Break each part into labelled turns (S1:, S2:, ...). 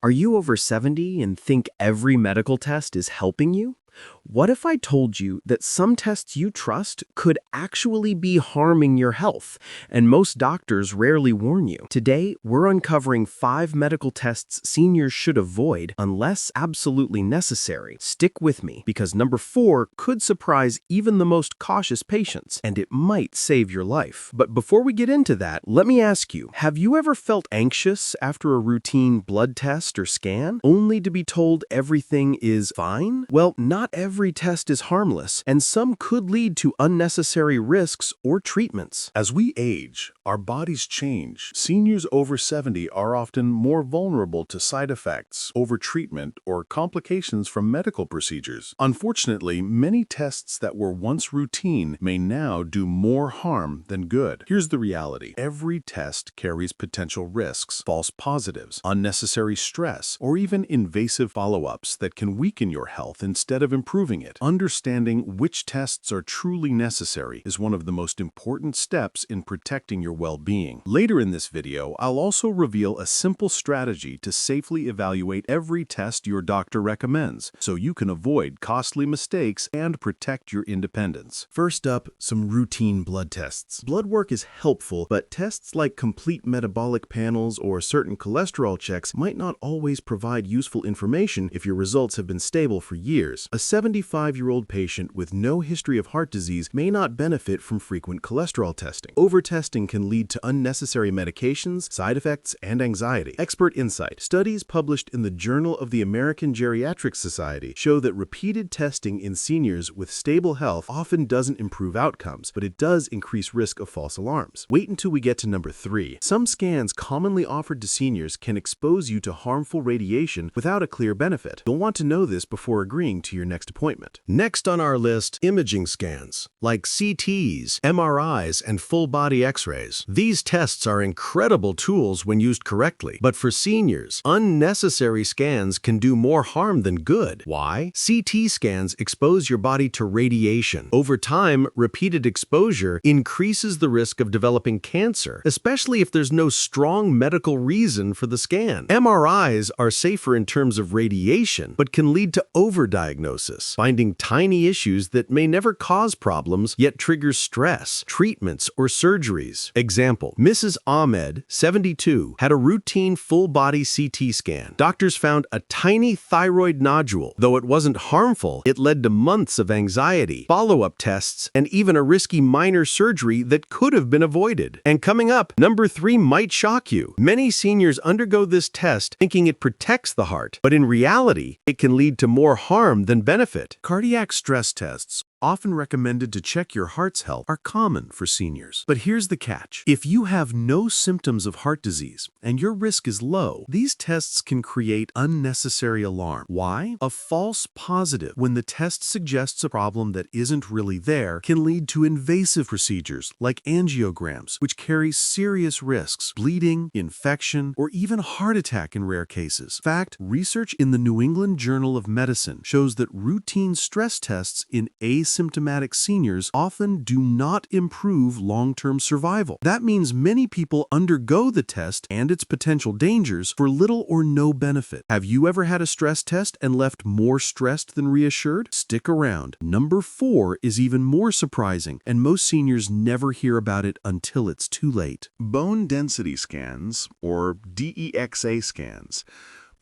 S1: Are you over 70 and think every medical test is helping you? What if I told you that some tests you trust could actually be harming your health, and most doctors rarely warn you? Today, we're uncovering 5 medical tests seniors should avoid unless absolutely necessary. Stick with me, because number 4 could surprise even the most cautious patients, and it might save your life. But before we get into that, let me ask you, have you ever felt anxious after a routine blood test or scan, only to be told everything is fine? Well, not every test is harmless, and some could lead to unnecessary risks or treatments.
S2: As we age, our bodies change. Seniors over 70 are often more vulnerable to side effects, overtreatment, or complications from medical procedures. Unfortunately, many tests that were once routine may now do more harm than good. Here's the reality. Every test carries potential risks, false positives, unnecessary stress, or even invasive follow-ups that can weaken your health instead of improving it. Understanding which tests are truly necessary is one of the most important steps in protecting your well-being. Later in this video, I'll also reveal a simple strategy to safely evaluate every test your doctor recommends, so you can avoid costly mistakes and protect your independence. First up, some routine blood tests. Blood work is helpful, but tests like complete metabolic panels or certain cholesterol checks might not always provide useful information if your results have been stable for years. A 75-year-old patient with no history of heart disease may not benefit from frequent cholesterol testing. Over-testing can lead to unnecessary medications, side effects, and anxiety. Expert insight. Studies published in the Journal of the American Geriatric Society show that repeated testing in seniors with stable health often doesn't improve outcomes, but it does increase risk of false alarms. Wait until we get to number 3. Some scans commonly offered to seniors can expose you to harmful radiation without a clear benefit. You'll want to know this before agreeing to your next appointment. Next on our list, imaging scans, like CTs, MRIs, and full-body X-rays. These tests are incredible tools when used correctly, but for seniors, unnecessary scans can do more harm than good. Why? CT scans expose your body to radiation. Over time, repeated exposure increases the risk of developing cancer, especially if there's no strong medical reason for the scan. MRIs are safer in terms of radiation, but can lead to overdiagnosis, finding tiny issues that may never cause problems yet trigger stress, treatments, or surgeries. Example, Mrs. Ahmed, 72, had a routine full-body CT scan. Doctors found a tiny thyroid nodule. Though it wasn't harmful, it led to months of anxiety, follow-up tests, and even a risky minor surgery that could have been avoided. And coming up, number 3 might shock you. Many seniors undergo this test thinking it protects the heart, but in reality, it can lead to more harm than benefit. Cardiac stress tests, often recommended to check your heart's health, are common for seniors. But here's the catch. If you have no symptoms of heart disease and your risk is low, these tests can create unnecessary alarm. Why? A false positive, when the test suggests a problem that isn't really there, can lead to invasive procedures like angiograms, which carry serious risks, bleeding, infection, or even heart attack in rare cases. In fact, research in the New England Journal of Medicine shows that routine stress tests in asymptomatic seniors often do not improve long-term survival. That means many people undergo the test and its potential dangers for little or no benefit. Have you ever had a stress test and left more stressed than reassured? Stick around. Number 4 is even more surprising, and most seniors never hear about it until it's too late. Bone density scans, or DEXA scans,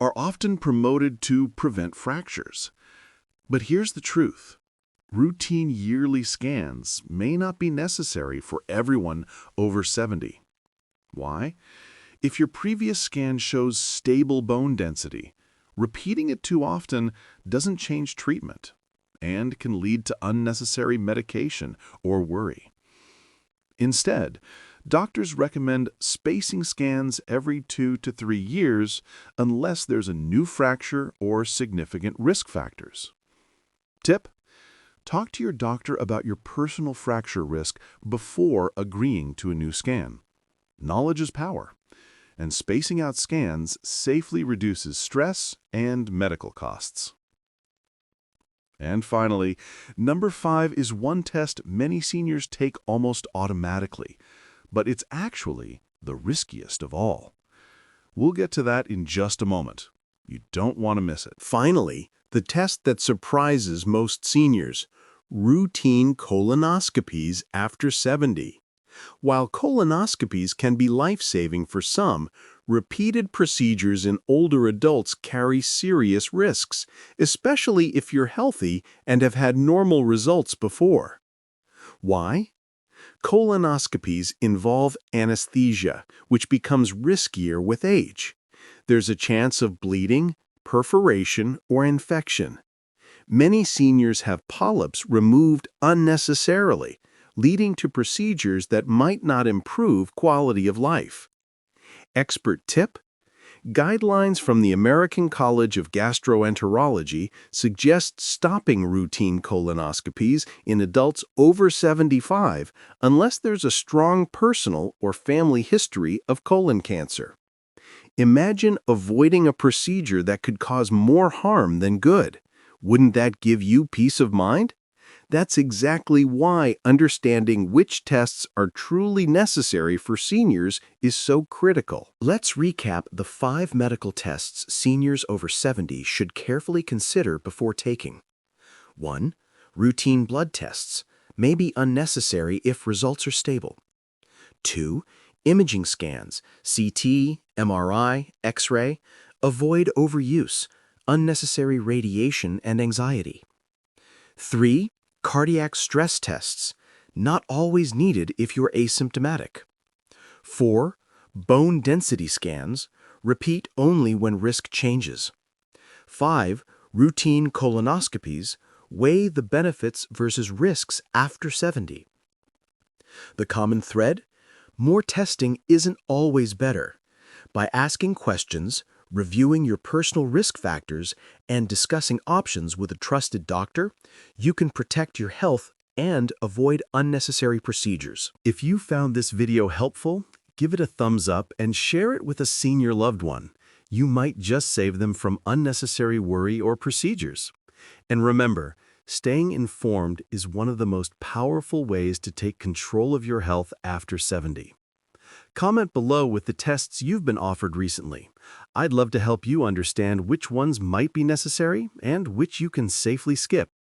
S2: are often promoted to prevent fractures. But here's the truth. Routine yearly scans may not be necessary for everyone over 70. Why? If your previous scan shows stable bone density, repeating it too often doesn't change treatment and can lead to unnecessary medication or worry. Instead, doctors recommend spacing scans every 2 to 3 years unless there's a new fracture or significant risk factors. Tip: talk to your doctor about your personal fracture risk before agreeing to a new scan. Knowledge is power, and spacing out scans safely reduces stress and medical costs. And finally, number 5 is one test many seniors take almost automatically, but it's actually the riskiest of all. We'll get to that in just a moment. You don't want to miss it.
S3: Finally, the test that surprises most seniors: routine colonoscopies after 70. While colonoscopies can be life-saving for some, repeated procedures in older adults carry serious risks, especially if you're healthy and have had normal results before. Why? Colonoscopies involve anesthesia, which becomes riskier with age. There's a chance of bleeding, perforation, or infection. Many seniors have polyps removed unnecessarily, leading to procedures that might not improve quality of life. Expert tip: guidelines from the American College of Gastroenterology suggest stopping routine colonoscopies in adults over 75 unless there's a strong personal or family history of colon cancer. Imagine avoiding a procedure that could cause more harm than good. Wouldn't that give you peace of mind? That's exactly why understanding which tests are truly necessary for seniors is so critical.
S1: Let's recap the 5 medical tests seniors over 70 should carefully consider before taking. 1. Routine blood tests may be unnecessary if results are stable. 2. Imaging scans, CT, MRI, X-ray. Avoid overuse, unnecessary radiation, and anxiety. 3. Cardiac stress tests, not always needed if you're asymptomatic. 4. Bone density scans, repeat only when risk changes. 5. Routine colonoscopies, weigh the benefits versus risks after 70. The common thread? More testing isn't always better. By asking questions, reviewing your personal risk factors, and discussing options with a trusted doctor, you can protect your health and avoid unnecessary procedures.
S3: If you found this video helpful, give it a thumbs up and share it with a senior loved one. You might just save them from unnecessary worry or procedures. And remember, staying informed is one of the most powerful ways to take control of your health after 70. Comment below with the tests you've been offered recently. I'd love to help you understand which ones might be necessary and which you can safely skip.